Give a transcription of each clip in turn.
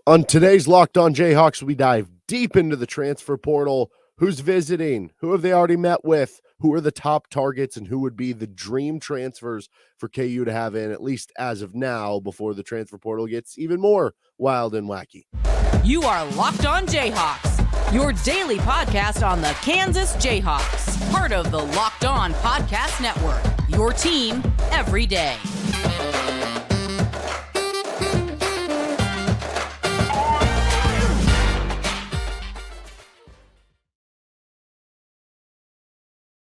On today's Locked On Jayhawks, we dive deep into the transfer portal. Who's visiting? Who have they already met with? Who are the top targets? And who would be the dream transfers for KU to have in, at least as of now, before the transfer portal gets even more wild and wacky? You are Locked On Jayhawks, your daily podcast on the Kansas Jayhawks, part of the Locked On Podcast Network, your team every day.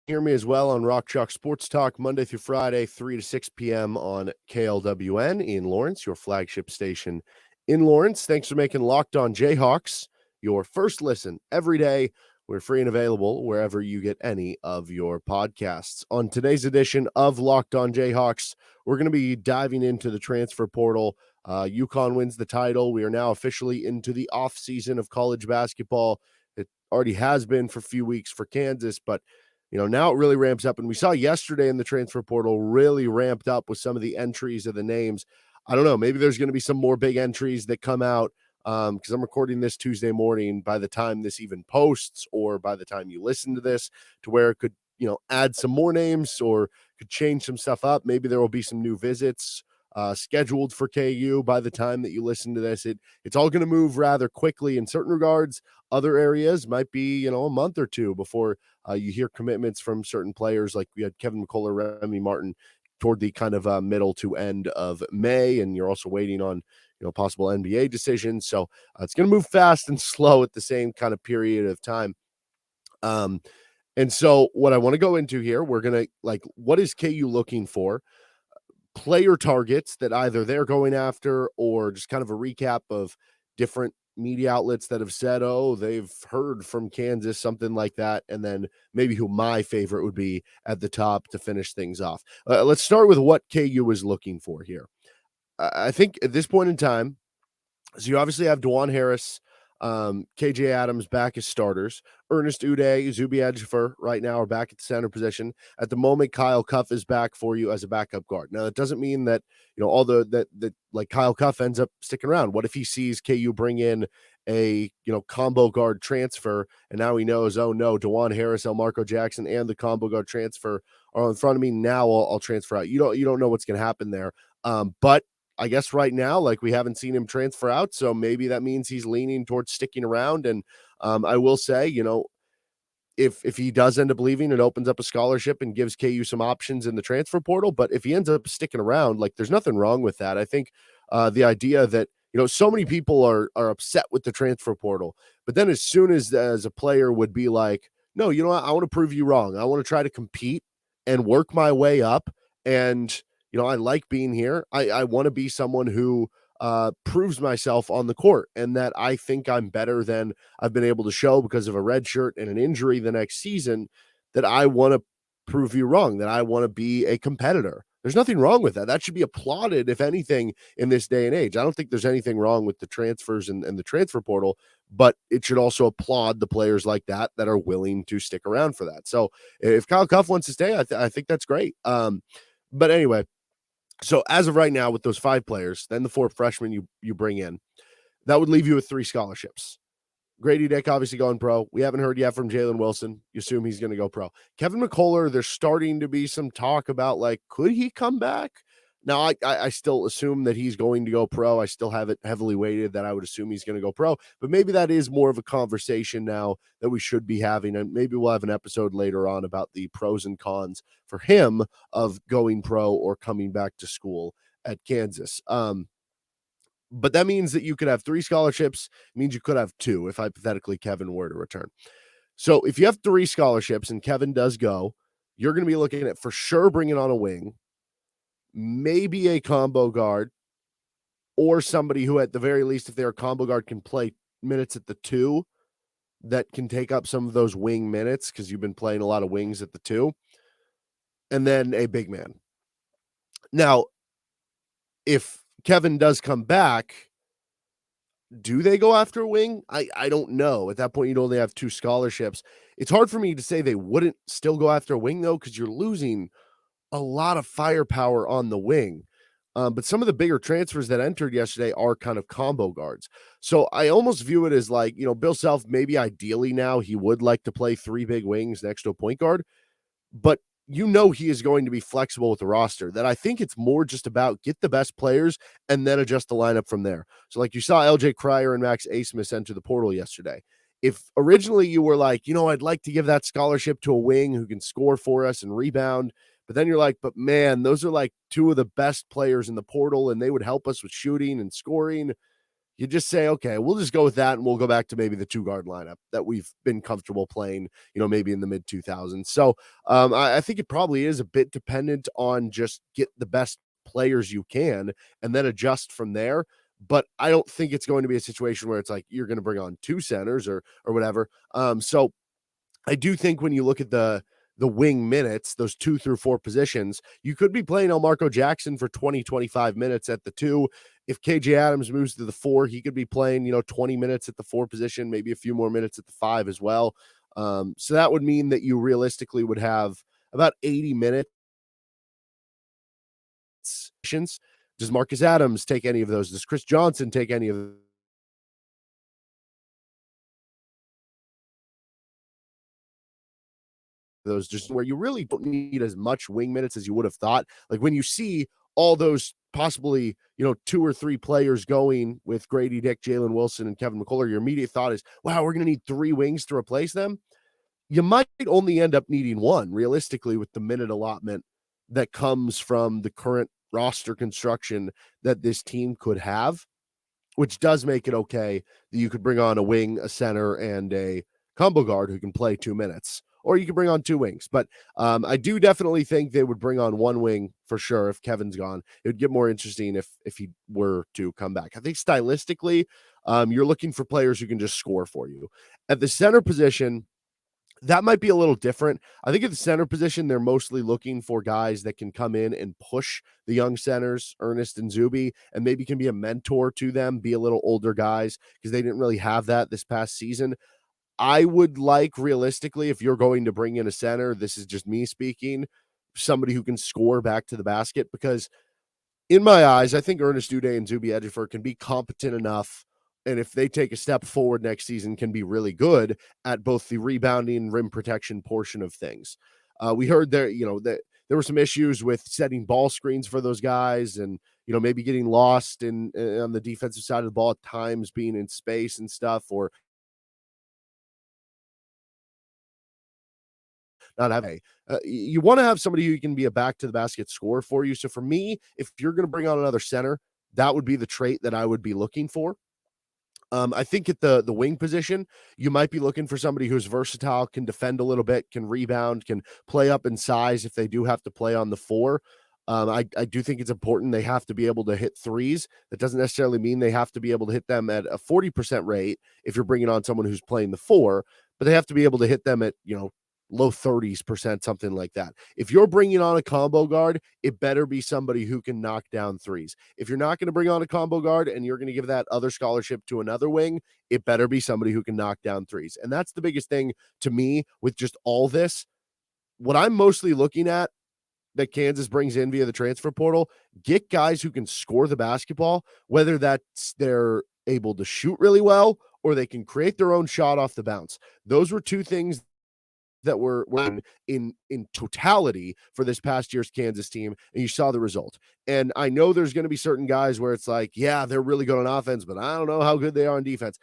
Hear me as well on Rock Chalk Sports Talk, Monday through Friday, 3 to 6 p.m. on KLWN in Lawrence, your flagship station in Lawrence. Thanks for making Locked On Jayhawks your first listen every day. We're free and available wherever you get any of your podcasts. On today's edition of Locked On Jayhawks, we're going to be diving into the transfer portal. UConn wins the title. We are now officially into the off-season of college basketball. It already has been for a few weeks for Kansas, but now it really ramps up. And we saw yesterday in the transfer portal really ramped up with some of the entries of the names. I don't know. Maybe there's going to be some more big entries that come out because I'm recording this Tuesday morning by the time this even posts or by the time you listen to this, to where it could, add some more names or could change some stuff up. Maybe there will be some new visits scheduled for KU by the time that you listen to this. It's all going to move rather quickly in certain regards. Other areas might be, a month or two before you hear commitments from certain players. Like we had Kevin McCullough, Remy Martin toward the kind of middle to end of May. And you're also waiting on, possible NBA decisions. So it's going to move fast and slow at the same kind of period of time. And so what I want to go into here, we're going to what is KU looking for? Player targets that either they're going after or just kind of a recap of different media outlets that have said, they've heard from Kansas, something like that. And then maybe who my favorite would be at the top to finish things off. Let's start with what KU is looking for here. I think at this point in time, so you obviously have DeJuan Harris, KJ Adams back as starters. Ernest Uday, Zuby Ejiofor right now are back at the center position. At the moment, Kyle Cuff is back for you as a backup guard. Now, that doesn't mean that, all that Kyle Cuff ends up sticking around. What if he sees KU bring in a, combo guard transfer, and now he knows, oh no, DeJuan Harris, Elmarco Jackson, and the combo guard transfer are in front of me. Now I'll transfer out. You don't know what's going to happen there. But I guess right now, we haven't seen him transfer out, so maybe that means he's leaning towards sticking around. And I will say, if he does end up leaving, it opens up a scholarship and gives KU some options in the transfer portal. But if he ends up sticking around, there's nothing wrong with that. I think the idea that, so many people are upset with the transfer portal, but then as soon as a player would be like, no, you know what? I want to prove you wrong. I want to try to compete and work my way up. And I like being here. I want to be someone who proves myself on the court, and that I think I'm better than I've been able to show because of a red shirt and an injury the next season, that I want to prove you wrong, that I want to be a competitor. There's nothing wrong with that. That should be applauded, if anything, in this day and age. I don't think there's anything wrong with the transfers and the transfer portal, but it should also applaud the players like that are willing to stick around for that. So if Kyle Cuff wants to stay, I think that's great. But anyway, so as of right now, with those 5 players, then the 4 freshmen you bring in, that would leave you with 3 scholarships. Grady Dick obviously going pro. We haven't heard yet from Jalen Wilson. You assume he's going to go pro. Kevin McCullough, there's starting to be some talk about, could he come back? Now, I still assume that he's going to go pro. I still have it heavily weighted that I would assume he's going to go pro. But maybe that is more of a conversation now that we should be having. And maybe we'll have an episode later on about the pros and cons for him of going pro or coming back to school at Kansas. But that means that you could have 3 scholarships. It means you could have 2 if hypothetically Kevin were to return. So if you have 3 scholarships and Kevin does go, you're going to be looking at for sure bringing on a wing, maybe a combo guard, or somebody who at the very least, if they're a combo guard, can play minutes at the 2 that can take up some of those wing minutes, because you've been playing a lot of wings at the 2, and then a big man. Now, if Kevin does come back, do they go after a wing? I don't know. At that point, you'd only have 2 scholarships. It's hard for me to say they wouldn't still go after a wing, though, because you're losing a lot of firepower on the wing. But some of the bigger transfers that entered yesterday are kind of combo guards. So I almost view it as like, Bill Self, maybe ideally now he would like to play three big wings next to a point guard, but he is going to be flexible with the roster. That I think it's more just about get the best players and then adjust the lineup from there. So like you saw LJ Cryer and Max Abmas enter the portal yesterday. If originally you were like, I'd like to give that scholarship to a wing who can score for us and rebound, but then you're like, but man, those are like two of the best players in the portal and they would help us with shooting and scoring. You just say, okay, we'll just go with that, and we'll go back to maybe the two-guard lineup that we've been comfortable playing, maybe in the mid-2000s. So I think it probably is a bit dependent on just get the best players you can and then adjust from there. But I don't think it's going to be a situation where it's like you're going to bring on two centers or whatever. So I do think when you look at the wing minutes, those 2 through 4 positions, you could be playing Elmarco Jackson for 20, 25 minutes at the 2. If KJ Adams moves to the 4, he could be playing, 20 minutes at the 4 position, maybe a few more minutes at the 5 as well. So that would mean that you realistically would have about 80 minutes. Does Marcus Adams take any of those? Does Chris Johnson take any of those, just where you really don't need as much wing minutes as you would have thought? Like when you see all those possibly, 2 or 3 players going with Grady Dick, Jalen Wilson, and Kevin McCullough, your immediate thought is, wow, we're going to need 3 wings to replace them. You might only end up needing 1 realistically with the minute allotment that comes from the current roster construction that this team could have, which does make it okay that you could bring on a wing, a center, and a combo guard who can play 2 minutes. Or you could bring on 2 wings. But I do definitely think they would bring on 1 wing for sure if Kevin's gone. It would get more interesting if he were to come back. I think stylistically, you're looking for players who can just score for you. At the center position, that might be a little different. I think at the center position, they're mostly looking for guys that can come in and push the young centers, Ernest and Zuby, and maybe can be a mentor to them, be a little older guys, because they didn't really have that this past season. I would like, realistically, if you're going to bring in a center, this is just me speaking, somebody who can score back to the basket, because in my eyes, I think Ernest Uday and Zuby Ejiofor can be competent enough, and if they take a step forward next season, can be really good at both the rebounding, rim protection portion of things. We heard there, that there were some issues with setting ball screens for those guys, and maybe getting lost in on the defensive side of the ball at times, being in space and stuff, or not having you want to have somebody who can be a back to the basket scorer for you. So for me, if you're going to bring on another center, that would be the trait that I would be looking for. I think at the wing position, you might be looking for somebody who's versatile, can defend a little bit, can rebound, can play up in size if they do have to play on the 4. I do think it's important they have to be able to hit threes. That doesn't necessarily mean they have to be able to hit them at a 40% rate if you're bringing on someone who's playing the 4, but they have to be able to hit them at, low 30s%, something like that. If you're bringing on a combo guard, it better be somebody who can knock down threes. If you're not going to bring on a combo guard and you're going to give that other scholarship to another wing, it better be somebody who can knock down threes. And that's the biggest thing to me with just all this. What I'm mostly looking at that Kansas brings in via the transfer portal, get guys who can score the basketball, whether that's they're able to shoot really well or they can create their own shot off the bounce. Those were 2 things that were in totality for this past year's Kansas team, and you saw the result. And I know there's going to be certain guys where it's like, yeah, they're really good on offense, but I don't know how good they are on defense.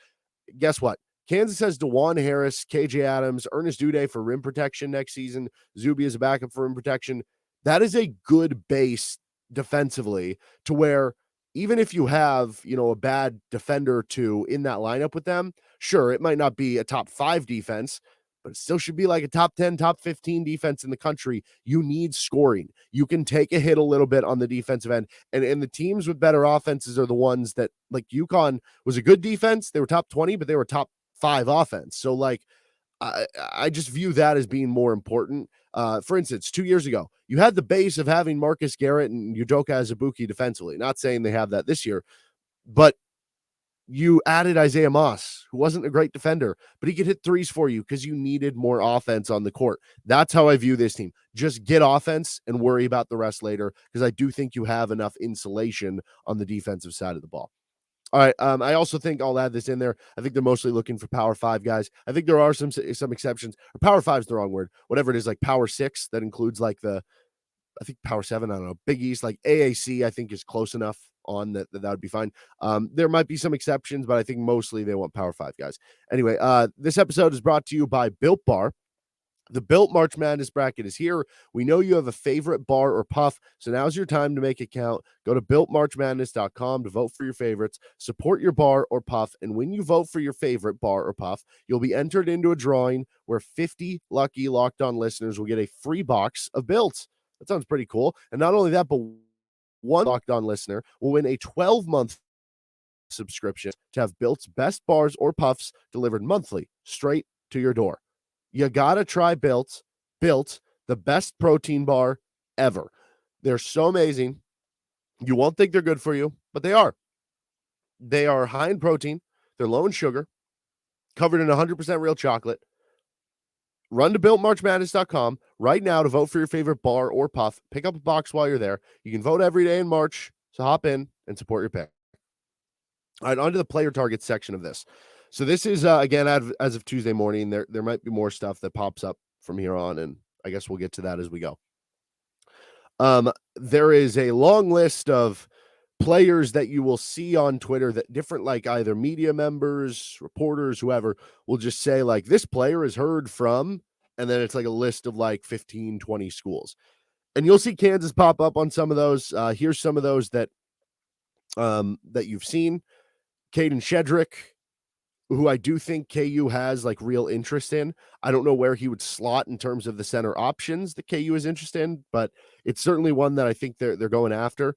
Guess what? Kansas has DeJuan Harris, KJ Adams, Ernest Uday for rim protection next season. Zuby is a backup for rim protection. That is a good base defensively to where even if you have, a bad defender or 2 in that lineup with them, sure, it might not be a top 5 defense, but it still should be like a top 10, top 15 defense in the country. You need scoring. You can take a hit a little bit on the defensive end. And the teams with better offenses are the ones that, like UConn was a good defense. They were top 20, but they were top 5 offense. So like, I just view that as being more important. For instance, 2 years ago, you had the base of having Marcus Garrett and Udoka Azubuike defensively. Not saying they have that this year, but You added Isaiah Moss, who wasn't a great defender, but he could hit threes for you because you needed more offense on the court. That's how I view this team. Just get offense and worry about the rest later, because I do think you have enough insulation on the defensive side of the ball. All right. I also think I'll add this in there. I think they're mostly looking for Power 5 guys. I think there are some exceptions. Or Power 5 is the wrong word. Whatever it is, like Power 6, that includes like I think Power 7, I don't know, Big East, like AAC, I think is close enough on that would be fine. There might be some exceptions, but I think mostly they want Power 5 guys. Anyway, this episode is brought to you by Built Bar. The Built March Madness bracket is here. We know you have a favorite bar or puff, so now's your time to make it count. Go to BuiltMarchMadness.com to vote for your favorites, support your bar or puff, and when you vote for your favorite bar or puff, you'll be entered into a drawing where 50 lucky Locked On listeners will get a free box of Built. That sounds pretty cool. And not only that, but one Locked On listener will win a 12-month subscription to have Built's best bars or puffs delivered monthly straight to your door. You gotta try Built, the best protein bar ever. They're so amazing. You won't think they're good for you, but they are. They are high in protein. They're low in sugar, covered in 100% real chocolate. Run to BuiltMarchMadness.com right now to vote for your favorite bar or puff. Pick up a box while you're there. You can vote every day in March, so hop in and support your pick. All right, on to the player target section of this. So this is, again, as of Tuesday morning. There might be more stuff that pops up from here on, and I guess we'll get to that as we go. There is a long list of players that you will see on Twitter that different, like either media members, reporters, whoever, will just say like, this player is heard from, and then it's like a list of like 15, 20 schools. And you'll see Kansas pop up on some of those. Here's some of those that you've seen. Caden Shedrick, who I do think KU has like real interest in. I don't know where he would slot in terms of the center options that KU is interested in, but it's certainly one that I think they're going after.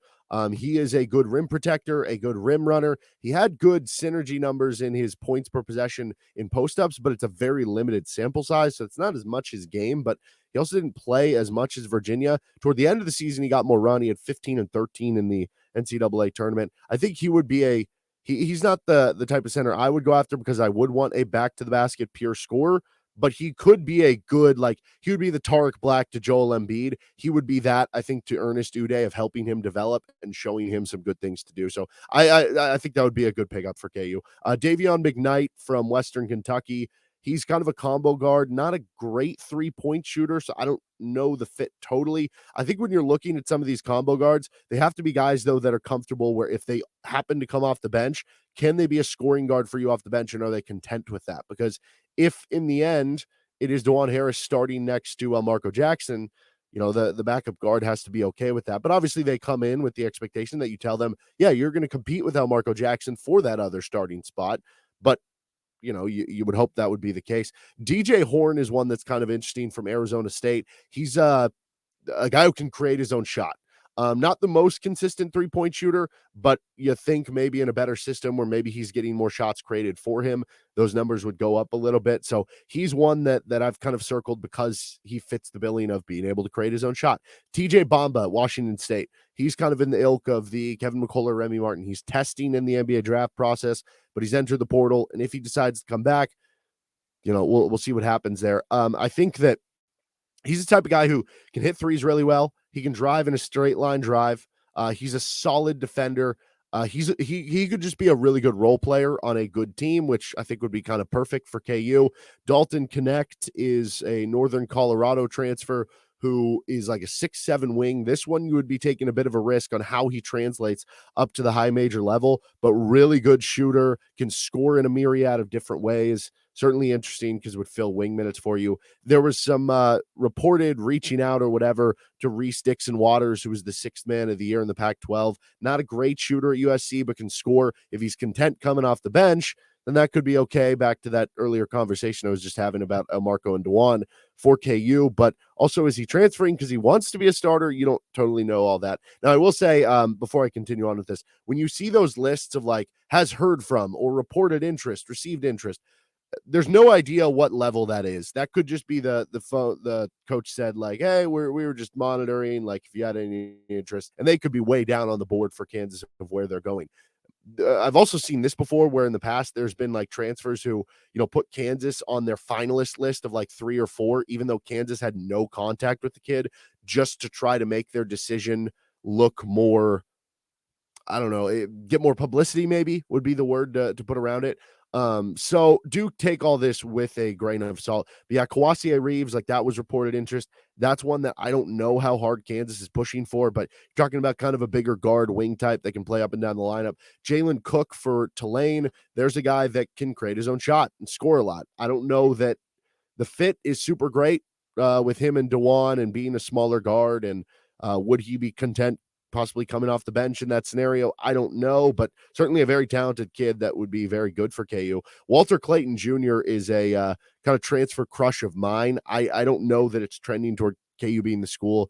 He is a good rim protector, a good rim runner. He had good synergy numbers in his points per possession in post-ups, but it's a very limited sample size, so it's not as much his game, but he also didn't play as much as Virginia. Toward the end of the season, he got more run. He had 15 and 13 in the NCAA tournament. I think he would be he's not the type of center I would go after, because I would want a back-to-the-basket pure scorer, but he could be a good, like, he would be the Tariq Black to Joel Embiid. He would be that, I think, to Ernest Uday, of helping him develop and showing him some good things to do. So I think that would be a good pickup for KU. Davion McKnight from Western Kentucky. He's kind of a combo guard, not a great three-point shooter, so I don't know the fit totally. I think when you're looking at some of these combo guards, they have to be guys, though, that are comfortable where if they happen to come off the bench, can they be a scoring guard for you off the bench, and are they content with that? Because if in the end it is DeJuan Harris starting next to Marco Jackson, you know, the backup guard has to be okay with that. But obviously they come in with the expectation that you tell them, yeah, you're going to compete with Marco Jackson for that other starting spot. But you know, you would hope that would be the case. DJ Horn is one that's kind of interesting from Arizona State. He's a guy who can create his own shot. Not the most consistent three-point shooter, but you think maybe in a better system where maybe he's getting more shots created for him, those numbers would go up a little bit. So he's one that I've kind of circled because he fits the billing of being able to create his own shot. TJ Bamba, Washington State. He's kind of in the ilk of the Kevin McCullough, Remy Martin. He's testing in the NBA draft process, but he's entered the portal. And if he decides to come back, you know, we'll see what happens there. I think that he's the type of guy who can hit threes really well. He can drive in a straight line drive. He's a solid defender. He could just be a really good role player on a good team, which I think would be kind of perfect for KU. Dalton Connect is a Northern Colorado transfer who is like a 6'7" wing. This one you would be taking a bit of a risk on how he translates up to the high major level, but really good shooter, can score in a myriad of different ways. Certainly interesting because it would fill wing minutes for you. There was some reported reaching out or whatever to Reese Dixon Waters, who was the sixth man of the year in the Pac-12. Not a great shooter at USC, but can score. If he's content coming off the bench, then that could be okay. Back to that earlier conversation I was just having about Marco and DeJuan for KU. But also, is he transferring because he wants to be a starter? You don't totally know all that. Now, I will say, before I continue on with this, when you see those lists of like has heard from or reported interest, received interest, there's no idea what level that is. That could just be the coach said like, hey, we were just monitoring, like if you had any interest, and they could be way down on the board for Kansas of where they're going. I've also seen this before where in the past there's been like transfers who, put Kansas on their finalist list of like 3 or 4, even though Kansas had no contact with the kid, just to try to make their decision look more, I don't know, get more publicity maybe would be the word to put around it. So do take all this with a grain of salt. But yeah, Kawasi Reeves, like that was reported interest. That's one that I don't know how hard Kansas is pushing for, but talking about kind of a bigger guard wing type that can play up and down the lineup. Jalen Cook for Tulane, there's a guy that can create his own shot and score a lot. I don't know that the fit is super great with him and DeJuan and being a smaller guard. And would he be content possibly coming off the bench in that scenario? I don't know, but certainly a very talented kid that would be very good for KU. Walter Clayton Jr. is a kind of transfer crush of mine. I don't know that it's trending toward KU being the school.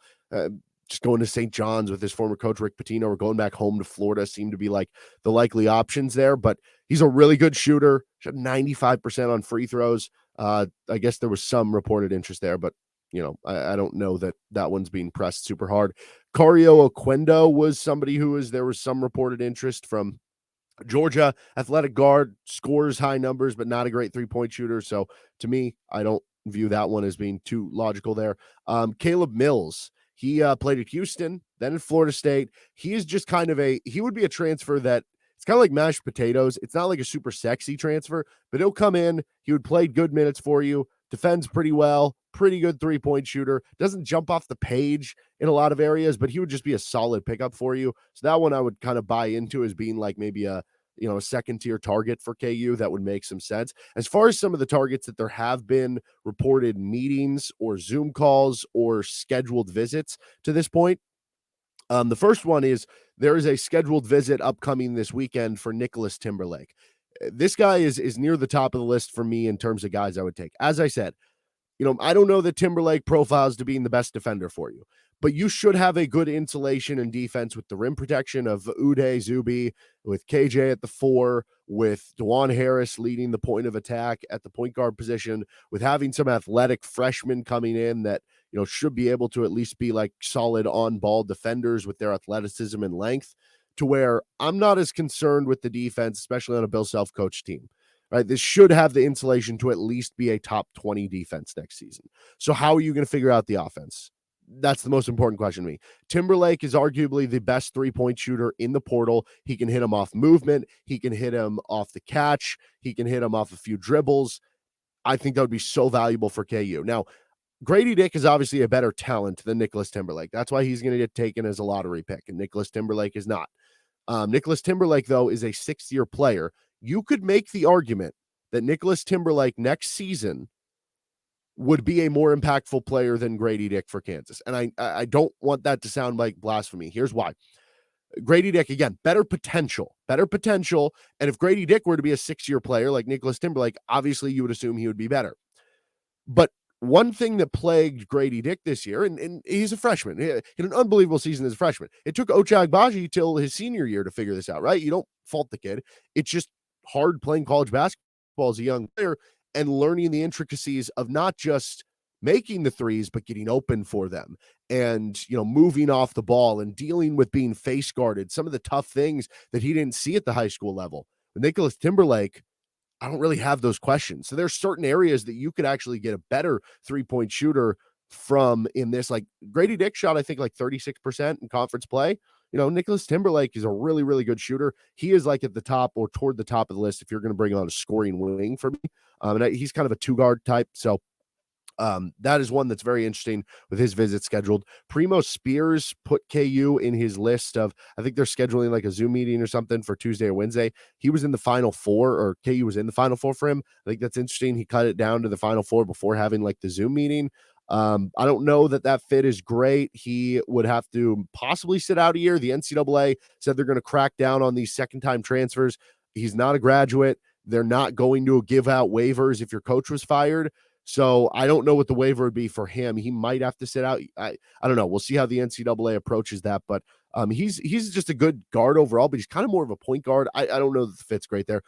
Just going to St. John's with his former coach, Rick Pitino, or going back home to Florida seem to be like the likely options there, but he's a really good shooter. 95% on free throws. I guess there was some reported interest there, but I don't know that one's being pressed super hard. Cario Oquendo was somebody there was some reported interest from Georgia. Athletic guard, scores high numbers, but not a great 3-point shooter. So to me, I don't view that one as being too logical there. Caleb Mills, he played at Houston, then at Florida State. He is just he would be a transfer that it's kind of like mashed potatoes. It's not like a super sexy transfer, but he'll come in. He would play good minutes for you, defends pretty well, pretty good 3-point shooter, doesn't jump off the page in a lot of areas, but he would just be a solid pickup for you. So that one I would kind of buy into as being like maybe a second tier target for KU. That would make some sense. As far as some of the targets that there have been reported meetings or Zoom calls or scheduled visits to this point, the first one is there is a scheduled visit upcoming this weekend for Nicolas Timberlake. This guy is near the top of the list for me in terms of guys I would take. As I said, I don't know that Timberlake profiles to being the best defender for you, but you should have a good insulation and defense with the rim protection of Uday Zuby, with KJ at the 4, with DeJuan Harris leading the point of attack at the point guard position, with having some athletic freshmen coming in that, should be able to at least be like solid on-ball defenders with their athleticism and length, to where I'm not as concerned with the defense, especially on a Bill Self-coached team. Right, this should have the insulation to at least be a top 20 defense next season. So how are you going to figure out the offense? That's the most important question to me. Timberlake is arguably the best 3-point shooter in the portal. He can hit him off movement. He can hit him off the catch. He can hit him off a few dribbles. I think that would be so valuable for KU. Now, Grady Dick is obviously a better talent than Nicolas Timberlake. That's why he's going to get taken as a lottery pick, and Nicolas Timberlake is not. Nicolas Timberlake, though, is a 6th-year player. You could make the argument that Nicolas Timberlake next season would be a more impactful player than Grady Dick for Kansas. And I don't want that to sound like blasphemy. Here's why. Grady Dick, again, better potential. And if Grady Dick were to be a 6-year player like Nicolas Timberlake, obviously you would assume he would be better. But one thing that plagued Grady Dick this year, and he's a freshman. He had an unbelievable season as a freshman. It took Ochai Agbaji till his senior year to figure this out, right? You don't fault the kid. It's just hard playing college basketball as a young player and learning the intricacies of not just making the threes, but getting open for them and, moving off the ball and dealing with being face guarded, some of the tough things that he didn't see at the high school level. With Nicolas Timberlake, I don't really have those questions. So there's certain areas that you could actually get a better 3-point shooter from in this. Like Grady Dick shot, I think, like 36% in conference play. Nicolas Timberlake is a really, really good shooter. He is like at the top or toward the top of the list if you're going to bring on a scoring wing for me. And he's kind of a 2-guard type. So that is one that's very interesting with his visit scheduled. Primo Spears put KU in his list of, I think they're scheduling like a Zoom meeting or something for Tuesday or Wednesday. He was in the Final Four, or KU was in the Final Four for him. I think that's interesting. He cut it down to the Final Four before having like the Zoom meeting. I don't know that fit is great. He would have to possibly sit out a year. The NCAA said they're going to crack down on these second-time transfers. He's not a graduate. They're not going to give out waivers if your coach was fired. So I don't know what the waiver would be for him. He might have to sit out. I don't know. We'll see how the NCAA approaches that. But he's just a good guard overall, but he's kind of more of a point guard. I don't know that the fit's great there.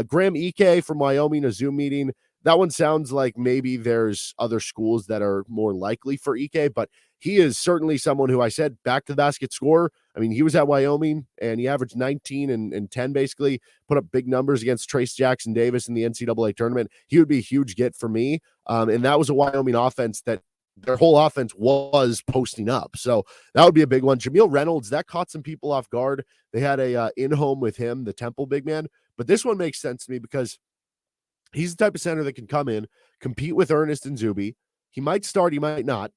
Graham Ike from Wyoming, a Zoom meeting. That one sounds like maybe there's other schools that are more likely for Ike, but he is certainly someone who I said back to the basket scorer. I mean, he was at Wyoming and he averaged 19 and 10, basically put up big numbers against Trace Jackson Davis in the NCAA tournament. He would be a huge get for me. And that was a Wyoming offense that their whole offense was posting up. So that would be a big one. Jamille Reynolds, that caught some people off guard. They had a in-home with him, the Temple big man. But this one makes sense to me because he's the type of center that can come in, compete with Ernest and Zuby. He might start, he might not.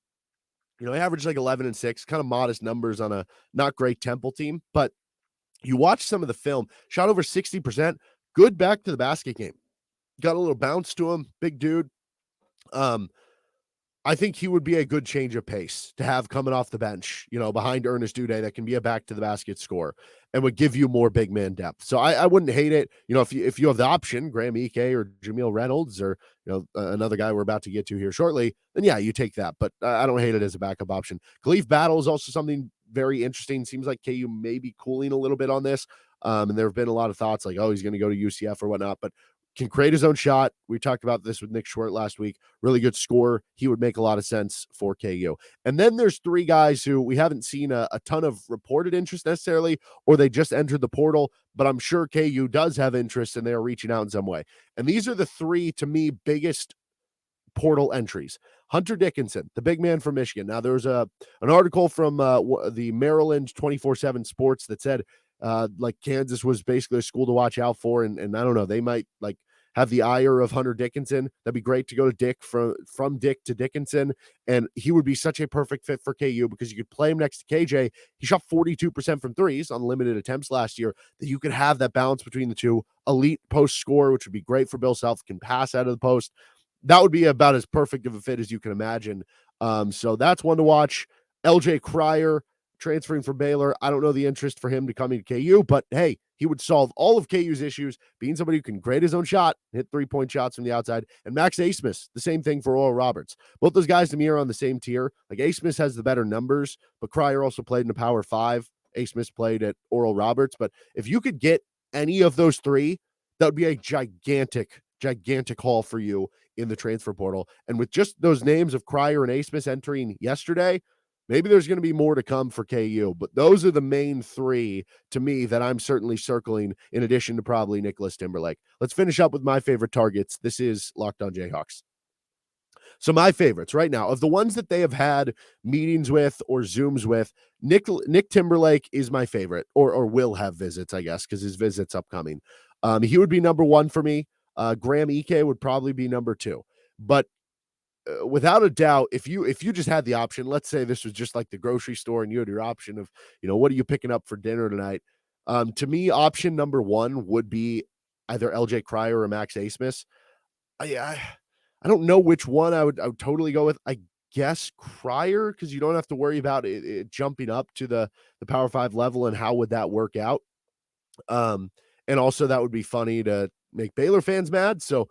He averaged like 11 and 6, kind of modest numbers on a not great Temple team. But you watch some of the film, shot over 60%, good back to the basket game. Got a little bounce to him, big dude. I think he would be a good change of pace to have coming off the bench, behind Ernest Uday, that can be a back to the basket scorer and would give you more big man depth. So I wouldn't hate it. If you have the option, Graham Ike or Jamille Reynolds or, another guy we're about to get to here shortly, then yeah, you take that. But I don't hate it as a backup option. Khalif Battle is also something very interesting. Seems like KU may be cooling a little bit on this. And there have been a lot of thoughts like, oh, he's going to go to UCF or whatnot, but can create his own shot. We talked about this with Nick Schwartz last week. Really good scorer. He would make a lot of sense for KU. And then there's three guys who we haven't seen a ton of reported interest necessarily, or they just entered the portal, but I'm sure KU does have interest and they're reaching out in some way. And these are the three, to me, biggest portal entries. Hunter Dickinson, the big man from Michigan. Now, there was an article from the Maryland 24/7 Sports that said Kansas was basically a school to watch out for. And I don't know, they might have the ire of Hunter Dickinson. That'd be great to go to Dick from Dick to Dickinson. And he would be such a perfect fit for KU because you could play him next to KJ. He shot 42% from threes on limited attempts last year, that you could have that balance between the two. Elite post scorer, which would be great for Bill Self, can pass out of the post. That would be about as perfect of a fit as you can imagine. So that's one to watch. LJ Cryer, transferring from Baylor. I don't know the interest for him to come into KU, but hey, he would solve all of KU's issues, being somebody who can grade his own shot, hit 3-point shots from the outside. And Max Abmas, the same thing for Oral Roberts. Both those guys to me are on the same tier. Abmas has the better numbers, but Cryer also played in the Power 5. Abmas played at Oral Roberts. But if you could get any of those three, that would be a gigantic haul for you in the transfer portal. And with just those names of Cryer and Abmas entering yesterday, maybe there's going to be more to come for KU, but those are the main three to me that I'm certainly circling, in addition to probably Nicolas Timberlake. Let's finish up with my favorite targets. This is Locked On Jayhawks. So my favorites right now, of the ones that they have had meetings with or Zooms with, Nick Timberlake is my favorite, or will have visits, I guess, because his visit's upcoming. He would be number one for me. Graham Ike would probably be number two. But without a doubt, if you just had the option, let's say this was just like the grocery store and you had your option of, what are you picking up for dinner tonight? To me, option number one would be either LJ Cryer or Max Abmas. I don't know which one I would totally go with. I guess Cryer, because you don't have to worry about it jumping up to the Power 5 level, and how would that work out? And also that would be funny to make Baylor fans mad. So,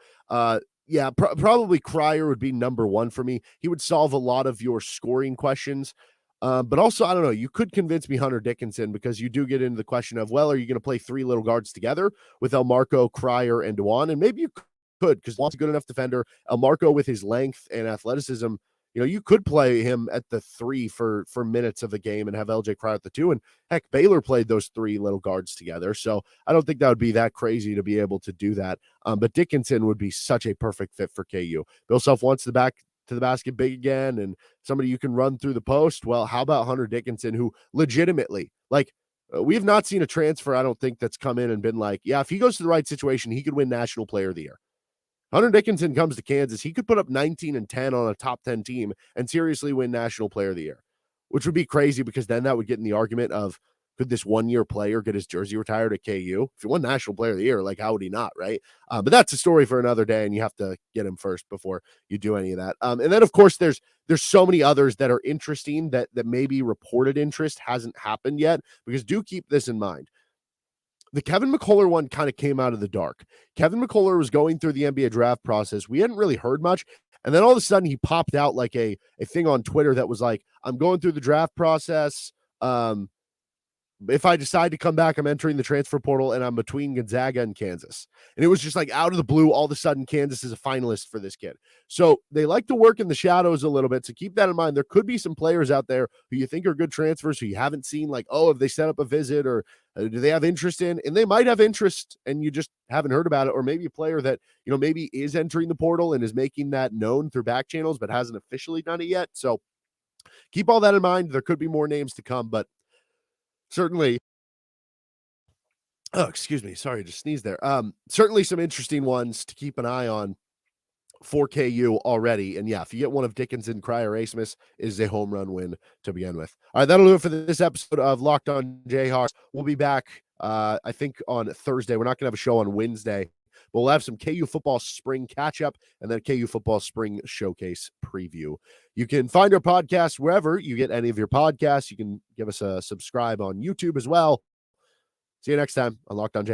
yeah, probably Cryer would be number one for me. He would solve a lot of your scoring questions. But also, I don't know, you could convince me Hunter Dickinson, because you do get into the question of, well, are you going to play three little guards together with Elmarko, Cryer, and Dewan? And maybe you could, because Dewan's a good enough defender. Elmarko, with his length and athleticism, you could play him at the three for minutes of the game and have LJ Cryer at the two. And heck, Baylor played those three little guards together. So I don't think that would be that crazy to be able to do that. But Dickinson would be such a perfect fit for KU. Bill Self wants the back to the basket big again and somebody you can run through the post. Well, how about Hunter Dickinson, who legitimately, we have not seen a transfer, I don't think, that's come in and been like, yeah, if he goes to the right situation, he could win National Player of the Year. Hunter Dickinson comes to Kansas, he could put up 19 and 10 on a top 10 team and seriously win National Player of the Year, which would be crazy, because then that would get in the argument of, could this one-year player get his jersey retired at KU? If he won National Player of the Year, how would he not, right? But that's a story for another day, and you have to get him first before you do any of that. And then, of course, there's so many others that are interesting that maybe reported interest hasn't happened yet, because do keep this in mind. The Kevin McCullar one kind of came out of the dark. Kevin McCullar was going through the NBA draft process. We hadn't really heard much. And then all of a sudden he popped out like a thing on Twitter that was like, I'm going through the draft process. if I decide to come back, I'm entering the transfer portal and I'm between Gonzaga and Kansas. And it was just like out of the blue, all of a sudden, Kansas is a finalist for this kid. So they like to work in the shadows a little bit. So keep that in mind. There could be some players out there who you think are good transfers who you haven't seen, like, oh, have they set up a visit or do they have interest in? And they might have interest and you just haven't heard about it. Or maybe a player that, maybe is entering the portal and is making that known through back channels, but hasn't officially done it yet. So keep all that in mind. There could be more names to come, but certainly, excuse me. Sorry, just sneezed there. Certainly some interesting ones to keep an eye on for KU already. And yeah, if you get one of Dickinson, Cryer, Abmas, is a home run win to begin with. All right, that'll do it for this episode of Locked On Jayhawks. We'll be back, I think, on Thursday. We're not going to have a show on Wednesday, but we'll have some KU football spring catch-up and then KU football spring showcase preview. You can find our podcast wherever you get any of your podcasts. You can give us a subscribe on YouTube as well. See you next time on Locked On Jayhawks.